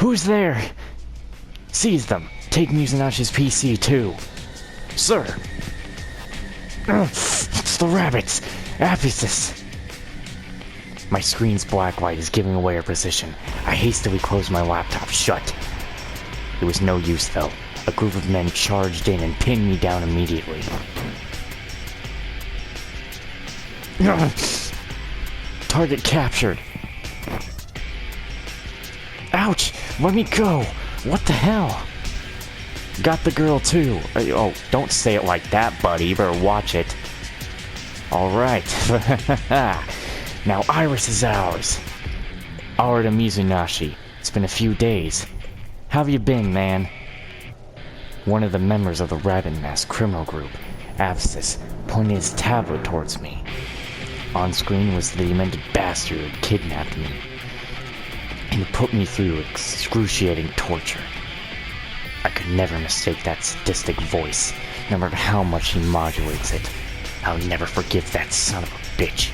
Who's there? Seize them. Take Mizunashi's PC too. Sir. It's the rabbits. Aphesis. My screen's black light is giving away our position. I hastily closed my laptop shut. It was no use though. A group of men charged in and pinned me down immediately. Target captured. Ouch! Let me go! What the hell? Got the girl too. Oh, don't say it like that, buddy. You better watch it. Alright. Now Iris is ours. Arata Mizunashi. It's been a few days. How have you been, man? One of the members of the Rabbit Mask criminal group, Aphesis, pointed his tablet towards me. On screen was the demented bastard who had kidnapped me and put me through excruciating torture. I could never mistake that sadistic voice, no matter how much he modulates it. I'll never forgive that son of a bitch.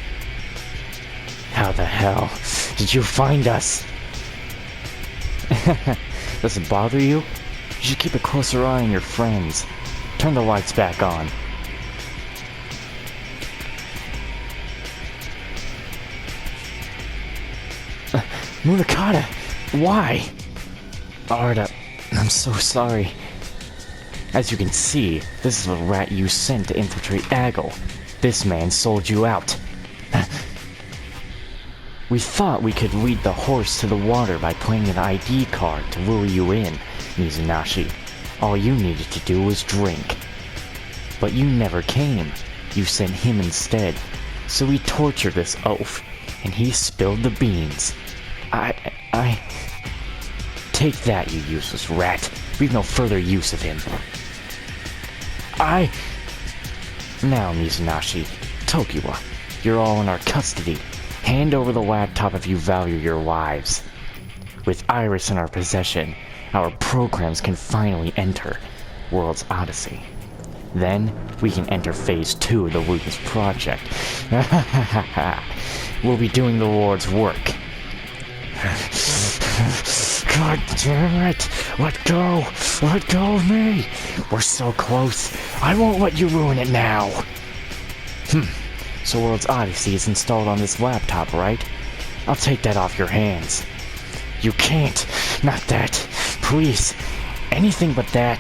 How the hell did you find us? Does it bother you? You should keep a closer eye on your friends. Turn the lights back on. Murakata, why? Arata, I'm so sorry. As you can see, this is the rat you sent to infiltrate Aggle. This man sold you out. We thought we could lead the horse to the water by playing an ID card to lure you in, Mizunashi. All you needed to do was drink. But you never came. You sent him instead. So we tortured this oaf, and he spilled the beans. I... Take that, you useless rat. We've no further use of him. Now, Mizunashi, Tokiwa, you're all in our custody. Hand over the laptop if you value your lives. With Iris in our possession, our programs can finally enter World's Odyssey. Then, we can enter Phase 2 of the Lucas Project. We'll be doing the Lord's work. God damn it! Let go! Let go of me! We're so close. I won't let you ruin it now! So World's Odyssey is installed on this laptop, right? I'll take that off your hands. You can't! Not that! Please! Anything but that!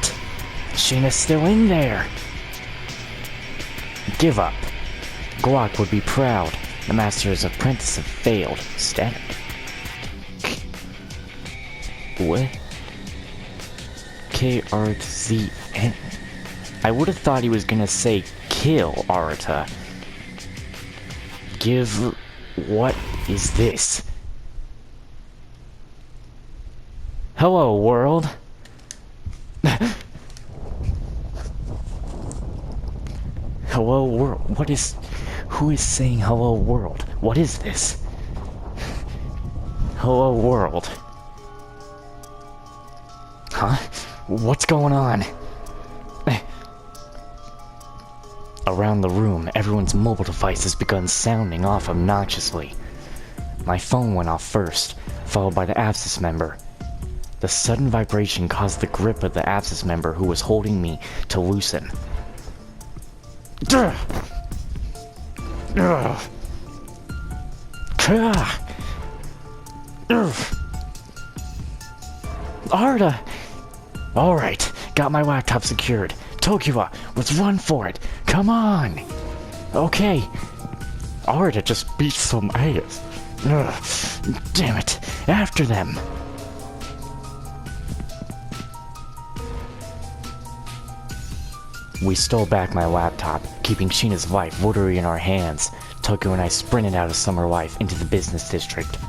Sheena's still in there! Give up. Glock would be proud. The Master's apprentice have failed. Static. What? K-R-Z-N. I would have thought he was gonna say kill Arata. Give... What is this? Hello, world. Hello, world. What is... Who is saying hello, world? What is this? Hello, world. Huh? What's going on? Around the room, everyone's mobile device has begun sounding off obnoxiously. My phone went off first, followed by the Aphesis member. The sudden vibration caused the grip of the Aphesis member who was holding me to loosen. Arata! Alright, got my laptop secured. Tokiwa, let's run for it. Come on! Okay. Arata just beat some ass. Damn it. After them. We stole back my laptop, keeping Sheena's life literally in our hands. Tokiwa and I sprinted out of Summer Life into the business district.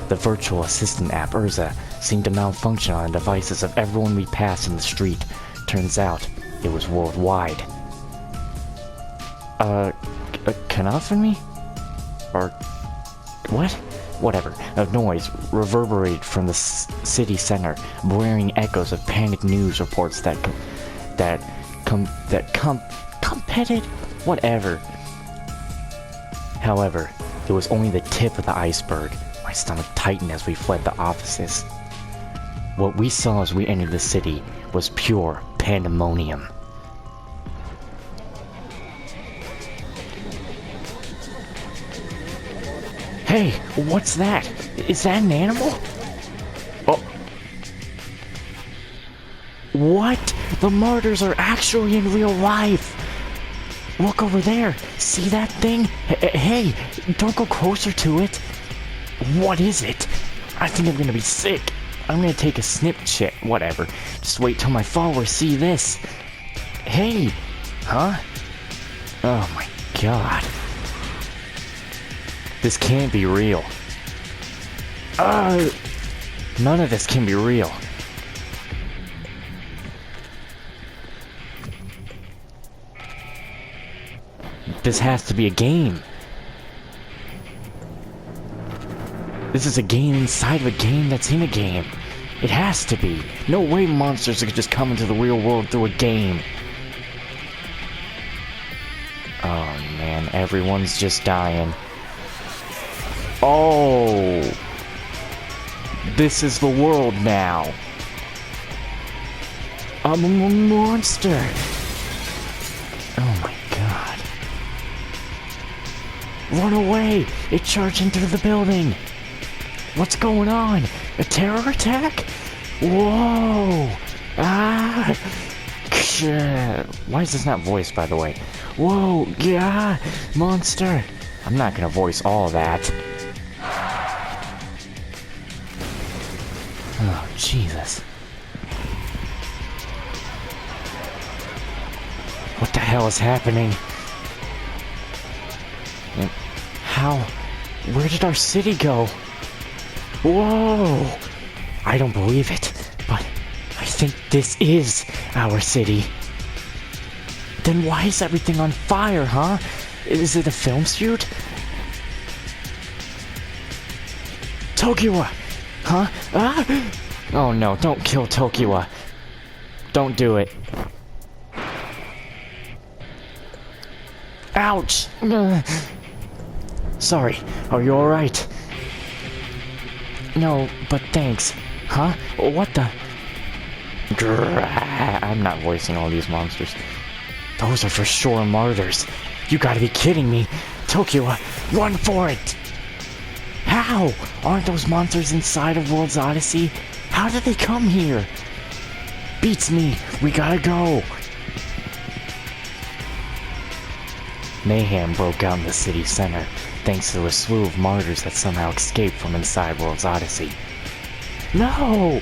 The virtual assistant app Urza seemed to malfunction on the devices of everyone we passed in the street. Turns out, it was worldwide. Canophony? Or... what? Whatever. A noise reverberated from the city center, blaring echoes of panic news reports competed? Whatever. However, it was only the tip of the iceberg. My stomach tightened as we fled the offices. What we saw as we entered the city was pure pandemonium. Hey, what's that? Is that an animal? Oh. What? The martyrs are actually in real life! Look over there! See that thing? Hey, don't go closer to it! What is it? I think I'm gonna be sick. I'm gonna take a snip check. Whatever. Just wait till my followers see this. Hey! Huh? Oh my god. This can't be real. None of this can be real. This has to be a game. This is a game inside of a game that's in a game. It has to be. No way monsters could just come into the real world through a game. Oh man, everyone's just dying. Oh! This is the world now. I'm a monster. Oh my god. Run away! It charged into the building! What's going on? A terror attack? Whoa! Ah! Why is this not voiced, by the way? Whoa! Yeah! Monster! I'm not gonna voice all of that. Oh, Jesus. What the hell is happening? And how? Where did our city go? Whoa! I don't believe it, but I think this is our city. Then why is everything on fire, huh? Is it a film shoot? Tokiwa! Huh? Ah! Oh no, don't kill Tokiwa. Don't do it. Ouch! Sorry, are you alright? No, but thanks. Huh? What the? I'm not voicing all these monsters. Those are for sure martyrs. You gotta be kidding me. Tokiwa, run for it! How? Aren't those monsters inside of World's Odyssey? How did they come here? Beats me. We gotta go. Mayhem broke out in the city center, thanks to a slew of martyrs that somehow escaped from inside World's Odyssey. No!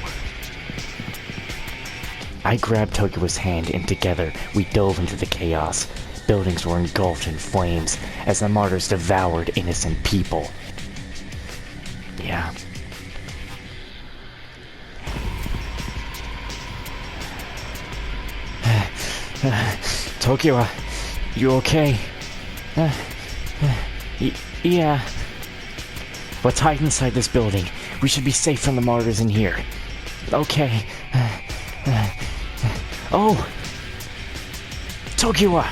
I grabbed Tokiwa's hand and together we dove into the chaos. Buildings were engulfed in flames as the martyrs devoured innocent people. Yeah. Tokiwa, you okay? Yeah. Let's hide inside this building. We should be safe from the martyrs in here. Okay. Oh! Tokiwa!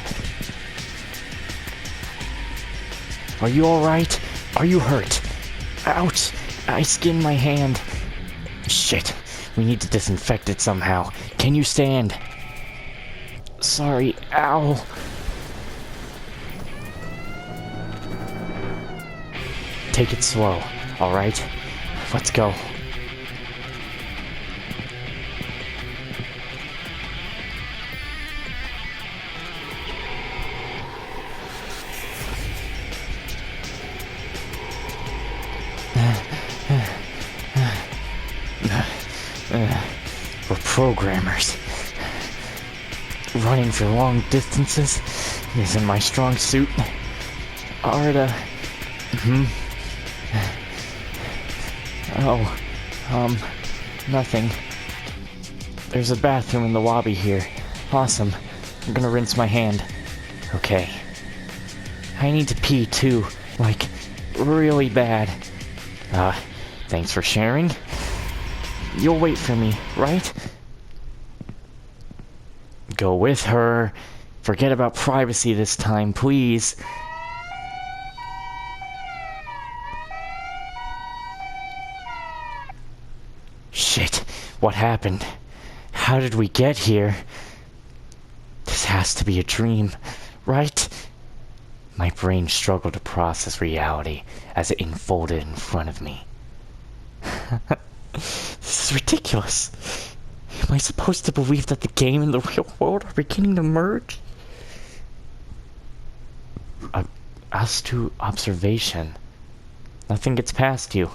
Are you alright? Are you hurt? Ouch! I skinned my hand. Shit. We need to disinfect it somehow. Can you stand? Sorry. Ow. Take it slow, alright? Let's go. We're programmers. Running for long distances isn't my strong suit. Arda. Oh, nothing. There's a bathroom in the lobby here. Awesome. I'm gonna rinse my hand. Okay. I need to pee too. Like, really bad. Thanks for sharing. You'll wait for me, right? Go with her. Forget about privacy this time, please. Shit. What happened? How did we get here? This has to be a dream, right? My brain struggled to process reality as it unfolded in front of me. This is ridiculous. Am I supposed to believe that the game and the real world are beginning to merge? As to observation, nothing gets past you.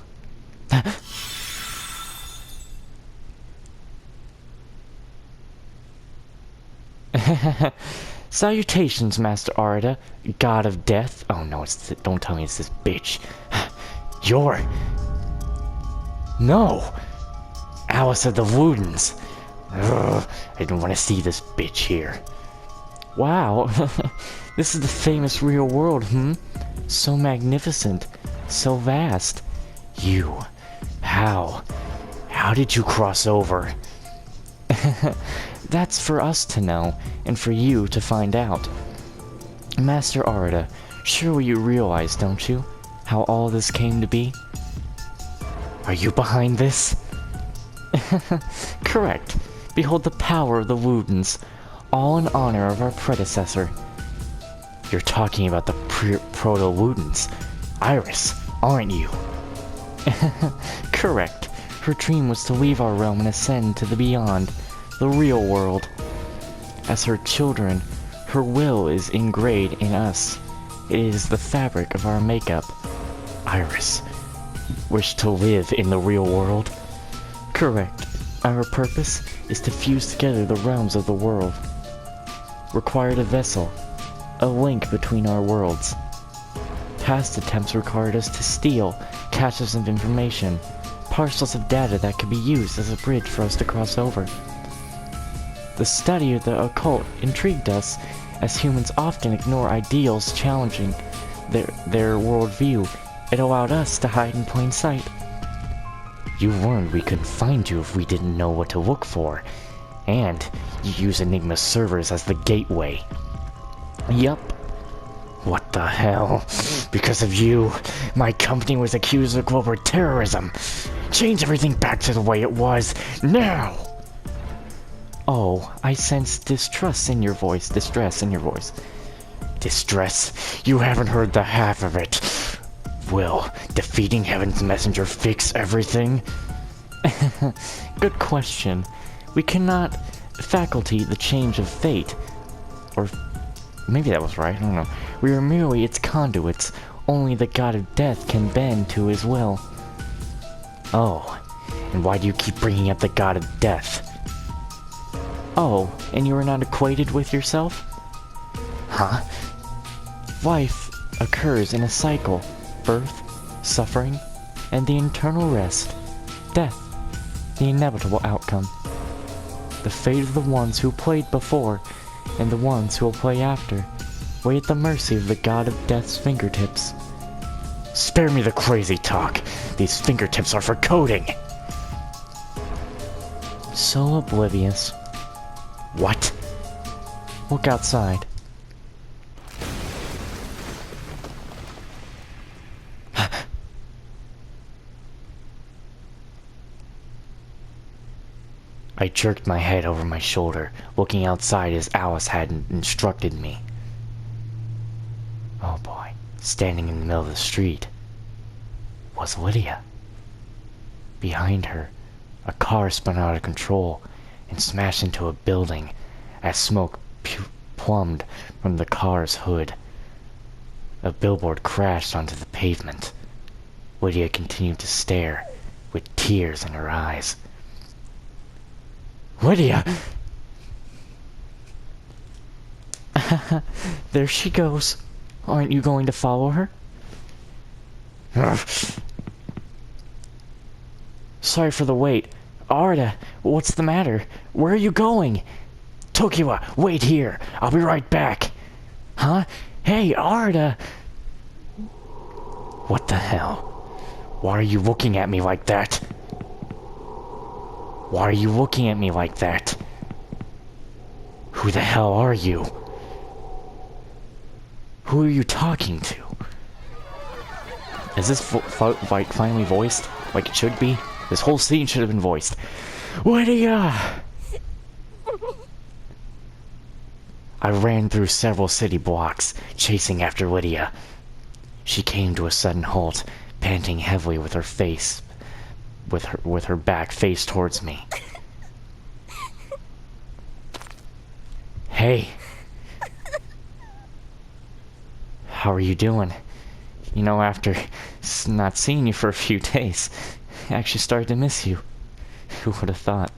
Salutations, Master Arda, God of Death. Oh no, don't tell me it's this bitch. You're... No! Alice of the Woodens. Ugh, I don't want to see this bitch here. Wow, this is the famous real world, So magnificent, so vast. You, how did you cross over? That's for us to know, and for you to find out. Master Arda, surely you realize, don't you, how all this came to be? Are you behind this? Correct. Behold the power of the Woodens, all in honor of our predecessor. You're talking about the Proto-Woodens, Iris, aren't you? Correct. Her dream was to leave our realm and ascend to the beyond, the real world. As her children, her will is ingrained in us. It is the fabric of our makeup. Iris wished to live in the real world. Correct. Our purpose is to fuse together the realms of the world. Required a vessel, a link between our worlds. Past attempts required us to steal caches of information, parcels of data that could be used as a bridge for us to cross over. The study of the occult intrigued us, as humans often ignore ideals challenging their worldview. It allowed us to hide in plain sight. You learned we couldn't find you if we didn't know what to look for, and you use Enigma's servers as the gateway. Yup. What the hell? Because of you, my company was accused of global terrorism. Change everything back to the way it was, now! Oh, I sense distress in your voice. Distress? You haven't heard the half of it. Will defeating Heaven's Messenger fix everything? Good question. We cannot faculty the change of fate. Or maybe that was right, I don't know. We are merely its conduits. Only the God of Death can bend to his will. Oh, and why do you keep bringing up the God of Death? Oh, and you are not acquainted with yourself? Huh? Life occurs in a cycle. Birth, suffering, and the eternal rest. Death, the inevitable outcome. The fate of the ones who played before, and the ones who will play after, lay at the mercy of the God of Death's fingertips. Spare me the crazy talk. These fingertips are for coding. So oblivious. What? Look outside. I jerked my head over my shoulder, looking outside as Alice had instructed me. Oh boy, standing in the middle of the street was Lydia. Behind her, a car spun out of control and smashed into a building as smoke plumed from the car's hood. A billboard crashed onto the pavement. Lydia continued to stare, with tears in her eyes. Lydia! There she goes. Aren't you going to follow her? Sorry for the wait. Arda, what's the matter? Where are you going? Tokiwa, wait here. I'll be right back. Huh? Hey, Arda! What the hell? Why are you looking at me like that? Why are you looking at me like that? Who the hell are you? Who are you talking to? Is this fight finally voiced like it should be? This whole scene should have been voiced. Lydia! I ran through several city blocks, chasing after Lydia. She came to a sudden halt, panting heavily with her back face towards me. Hey. How are you doing? You know, after not seeing you for a few days, I actually started to miss you. Who would have thought?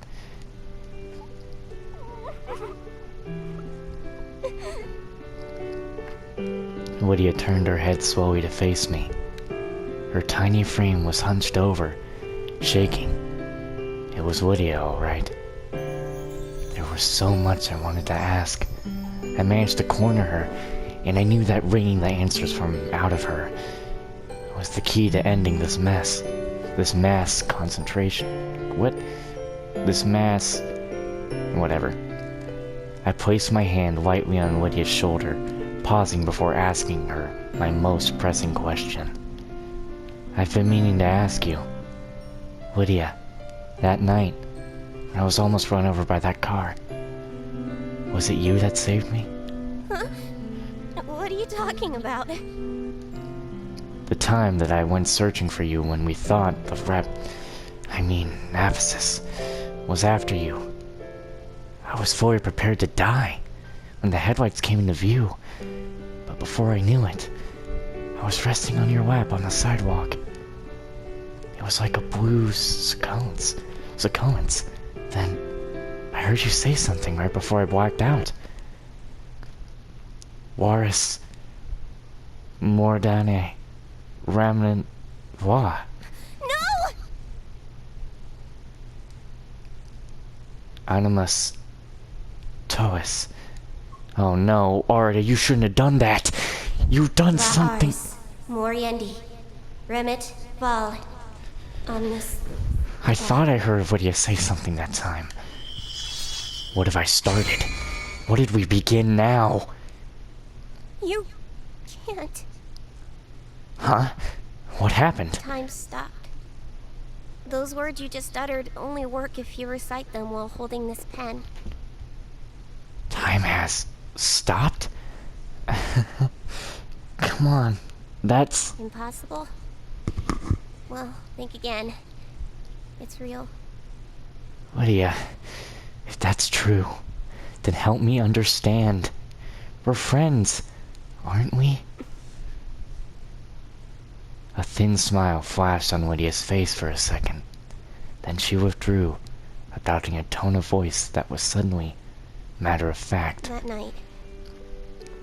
Lydia turned her head slowly to face me. Her tiny frame was hunched over, shaking. It was Lydia, all right. There was so much I wanted to ask. I managed to corner her, and I knew that wringing the answers from out of her was the key to ending this mess. This mass concentration. What? This mass... Whatever. I placed my hand lightly on Lydia's shoulder, pausing before asking her my most pressing question. I've been meaning to ask you. Lydia, that night, when I was almost run over by that car, was it you that saved me? Huh? What are you talking about? The time that I went searching for you when we thought the Aphesis was after you. I was fully prepared to die when the headlights came into view, but before I knew it, I was resting on your lap on the sidewalk. It was like a blue sequence. Then I heard you say something right before I blacked out. Waris Mordane Ramnan Wa. No! Animus Tois. Oh no, Arda, you shouldn't have done that. You've done something. Moriendi. Remit Val. Omnis. I thought I heard Lydia say something that time. What have I started? What did we begin now? You can't. Huh? What happened? Time stopped. Those words you just uttered only work if you recite them while holding this pen. Time has stopped? Come on. That's... Impossible? Well, think again. It's real. Lydia, if that's true, then help me understand. We're friends, aren't we? A thin smile flashed on Lydia's face for a second. Then she withdrew, adopting a tone of voice that was suddenly matter-of-fact. That night,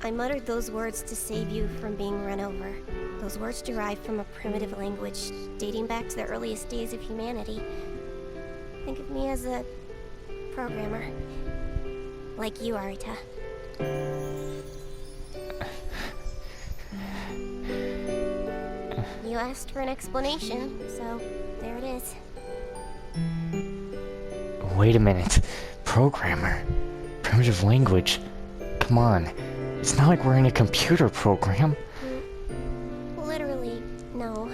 I muttered those words to save you from being run over. Those words derived from a primitive language dating back to the earliest days of humanity. Think of me as a programmer. Like you, Arita. You asked for an explanation, so there it is. Wait a minute. Programmer? Primitive language? Come on. It's not like we're in a computer program. Literally, no.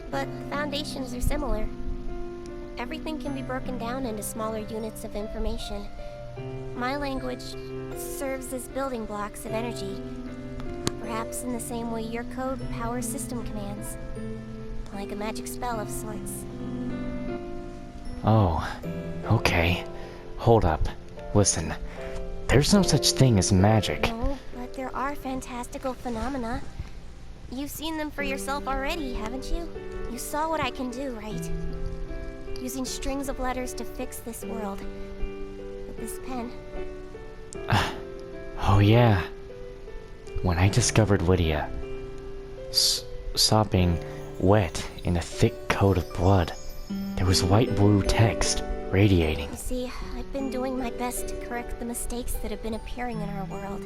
But the foundations are similar. Everything can be broken down into smaller units of information. My language serves as building blocks of energy. Perhaps in the same way your code powers system commands. Like a magic spell of sorts. Oh, okay. Hold up. Listen. There's no such thing as magic. No, but there are fantastical phenomena. You've seen them for yourself already, haven't you? You saw what I can do, right? Using strings of letters to fix this world. With this pen. Oh yeah. When I discovered Lydia, sopping wet in a thick coat of blood, there was light-blue text radiating. You see, I've been doing my best to correct the mistakes that have been appearing in our world.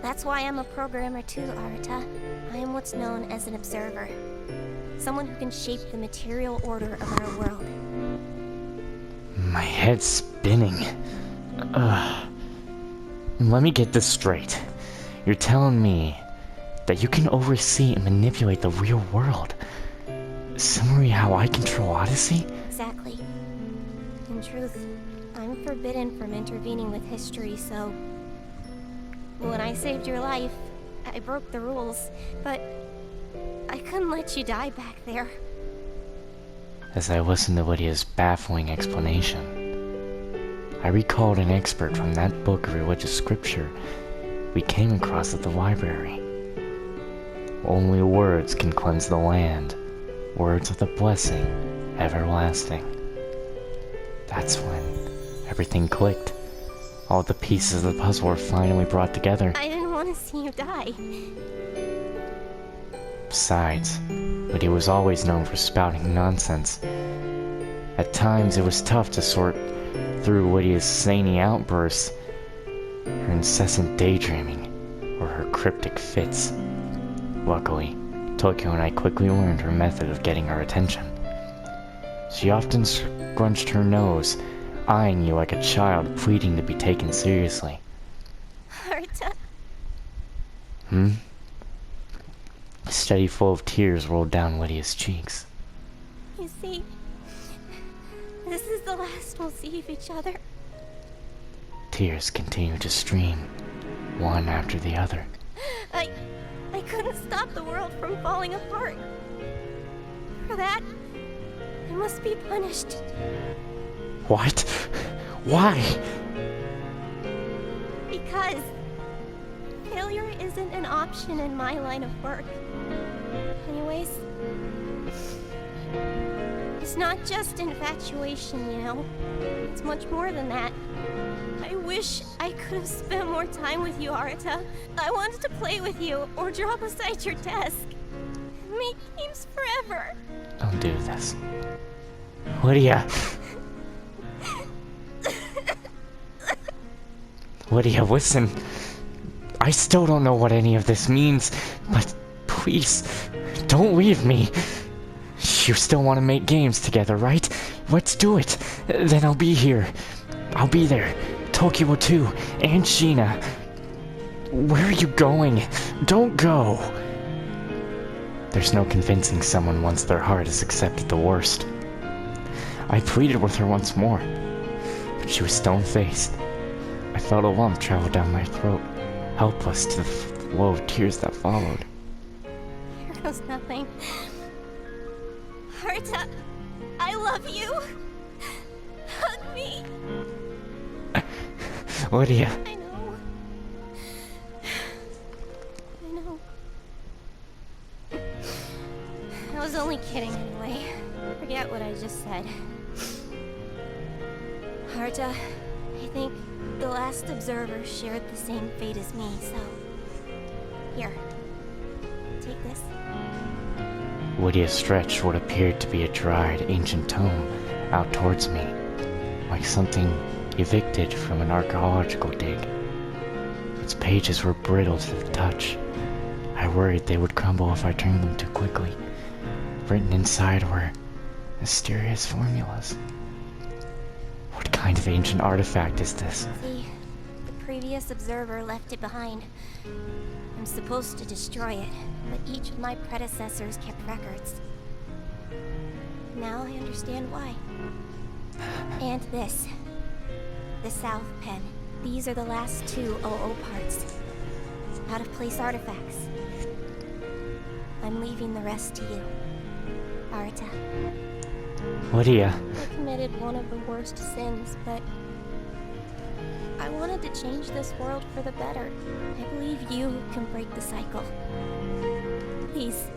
That's why I'm a programmer too, Arita. I am what's known as an observer. Someone who can shape the material order of our world. My head's spinning. Let me get this straight. You're telling me that you can oversee and manipulate the real world, similarly how I control Odyssey? Exactly. In truth, I'm forbidden from intervening with history, so... When I saved your life, I broke the rules, but... I couldn't let you die back there. As I listened to Lydia's baffling explanation, I recalled an excerpt from that book of religious scripture we came across at the library. Only words can cleanse the land, words of the blessing everlasting. That's when everything clicked. All the pieces of the puzzle were finally brought together. I didn't want to see you die. Besides, Lydia was always known for spouting nonsense. At times, it was tough to sort through Lydia's zany outbursts, her incessant daydreaming, or her cryptic fits. Luckily, Tokyo and I quickly learned her method of getting our attention. She often scrunched her nose, eyeing you like a child pleading to be taken seriously. Haruta. A steady flow of tears rolled down Lydia's cheeks. You see, this is the last we'll see of each other. Tears continued to stream, one after the other. I couldn't stop the world from falling apart. For that, I must be punished. What? Why? Because failure isn't an option in my line of work. Anyways, it's not just infatuation, you know? It's much more than that. I wish I could have spent more time with you, Haruta. I wanted to play with you, or draw beside your desk. Make games forever. Don't do this. Lydia! Lydia, listen. I still don't know what any of this means, but please, don't leave me. You still want to make games together, right? Let's do it. Then I'll be here. I'll be there. Tokyo too, and Sheena. Where are you going? Don't go. There's no convincing someone once their heart has accepted the worst. I pleaded with her once more, but she was stone-faced. I felt a lump travel down my throat, helpless to the flow of tears that followed. Here goes nothing. Haruta, I love you. Hug me. Lydia. I know. I was only kidding anyway. Forget what I just said. Haruta, I think the last observer shared the same fate as me, so... Here. Take this. Lydia stretched what appeared to be a dried, ancient tome out towards me, like something evicted from an archaeological dig. Its pages were brittle to the touch. I worried they would crumble if I turned them too quickly. Written inside were mysterious formulas. What kind of ancient artifact is this? See, the previous observer left it behind. I'm supposed to destroy it, but each of my predecessors kept records. Now I understand why. And this. The South Pen. These are the last two OO parts. Out-of-place artifacts. I'm leaving the rest to you, Haruta. Lydia. I committed one of the worst sins, but I wanted to change this world for the better. I believe you can break the cycle. Please,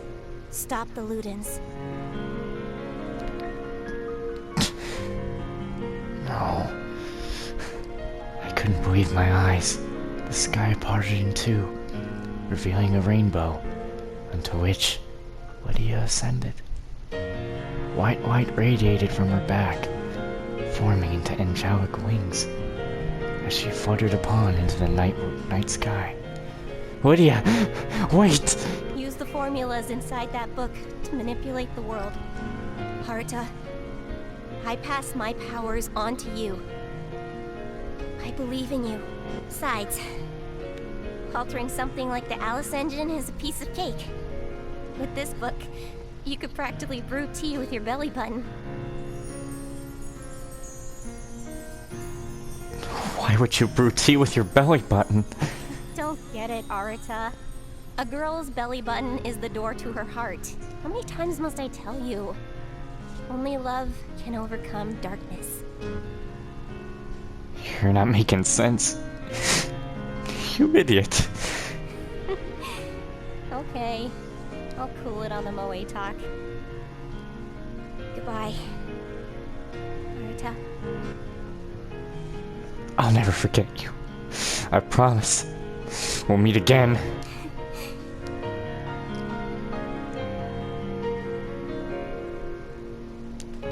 stop the Ludens. No. I couldn't believe my eyes. The sky parted in two, revealing a rainbow, unto which Lydia ascended. White light radiated from her back, forming into angelic wings, as she fluttered upon into the night sky. Lydia! Wait! Use the formulas inside that book to manipulate the world. Haruta, I pass my powers on to you. I believe in you. Besides, altering something like the Alice engine is a piece of cake. With this book, you could practically brew tea with your belly button. Why would you brew tea with your belly button? Don't get it, Arita. A girl's belly button is the door to her heart. How many times must I tell you? Only love can overcome darkness. You're not making sense. You idiot. Okay. I'll cool it on the Moe talk. Goodbye, Arita. I'll never forget you. I promise. We'll meet again.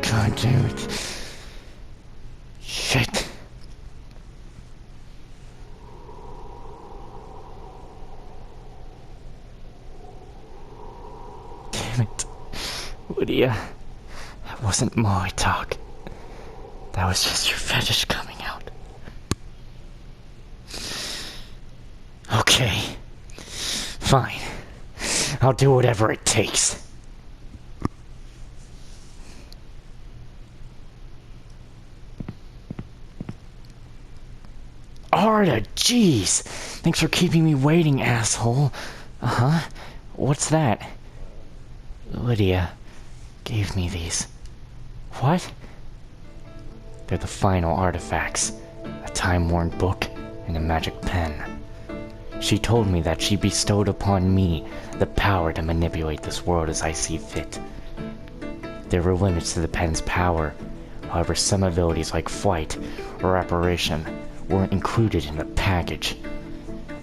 God damn it. Shit. Damn it. Lydia. That wasn't my talk. That was just your fetish coming out. Okay. Fine. I'll do whatever it takes. Arda, jeez! Thanks for keeping me waiting, asshole. Uh-huh. What's that? Lydia gave me these. What? They're the final artifacts. A time-worn book and a magic pen. She told me that she bestowed upon me the power to manipulate this world as I see fit. There were limits to the pen's power. However, some abilities like flight or apparition weren't included in the package.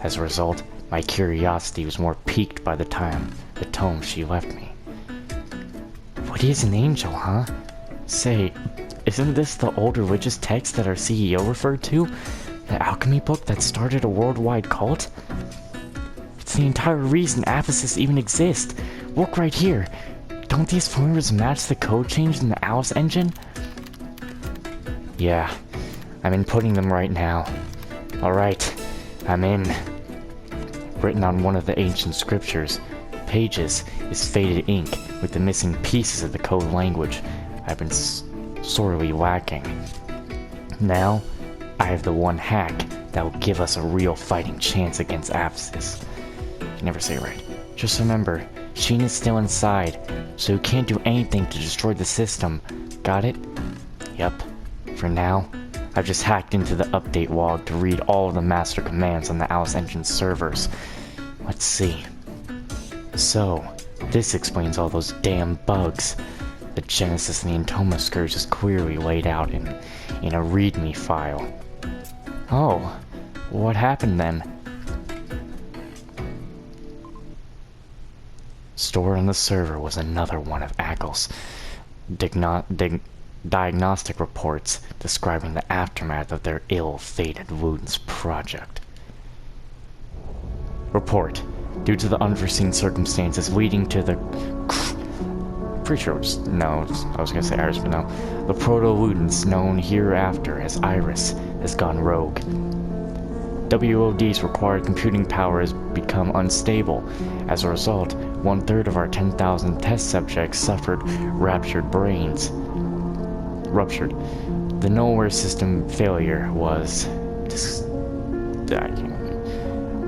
As a result, my curiosity was more piqued by the tome she left me. What is an angel, huh? Say, isn't this the old religious text that our CEO referred to? The alchemy book that started a worldwide cult? It's the entire reason Ephesus even exists. Look right here. Don't these formulas match the code change in the Alice engine? Yeah, I'm inputting them right now. Alright, I'm in. Written on one of the ancient scriptures, pages is faded ink with the missing pieces of the code language I've been sorely lacking. Now, I have the one hack that will give us a real fighting chance against Ephesus. You never say it right. Just remember, Sheen is still inside, so you can't do anything to destroy the system. Got it? Yep. For now, I've just hacked into the update log to read all of the master commands on the Alice Engine servers. Let's see. So, this explains all those damn bugs. The Genesis and the Entoma Scourge is clearly laid out in a README file. Oh, what happened then? Stored on the server was another one of Ackle's diagnostic reports describing the aftermath of their ill-fated Wooden's project. Report. Due to the unforeseen circumstances leading to the... Pretty sure it was... No, I was gonna say Iris, but no. The Proto-Ludens, known hereafter as Iris, has gone rogue. WOD's required computing power has become unstable. As a result, 1/3 of our 10,000 test subjects suffered ruptured brains. The nowhere system failure was...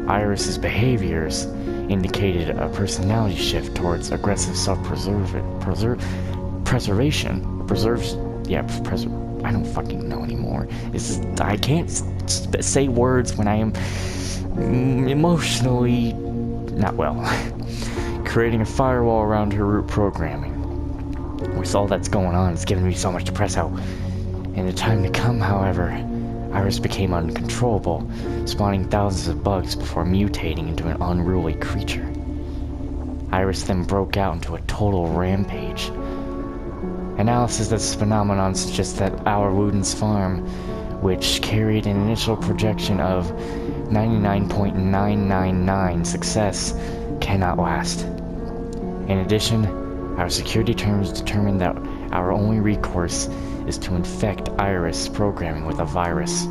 Iris's behaviors indicated a personality shift towards aggressive self-preservation. I don't fucking know anymore. I can't say words when I am emotionally not well. Creating a firewall around her root programming. With all that's going on, it's giving me so much to press out. In the time to come, however, Iris became uncontrollable, spawning thousands of bugs before mutating into an unruly creature. Iris then broke out into a total rampage. Analysis of this phenomenon suggests that our Wooden's farm, which carried an initial projection of 99.999 success, cannot last. In addition, our security terms determine that our only recourse is to infect Iris programming with a virus.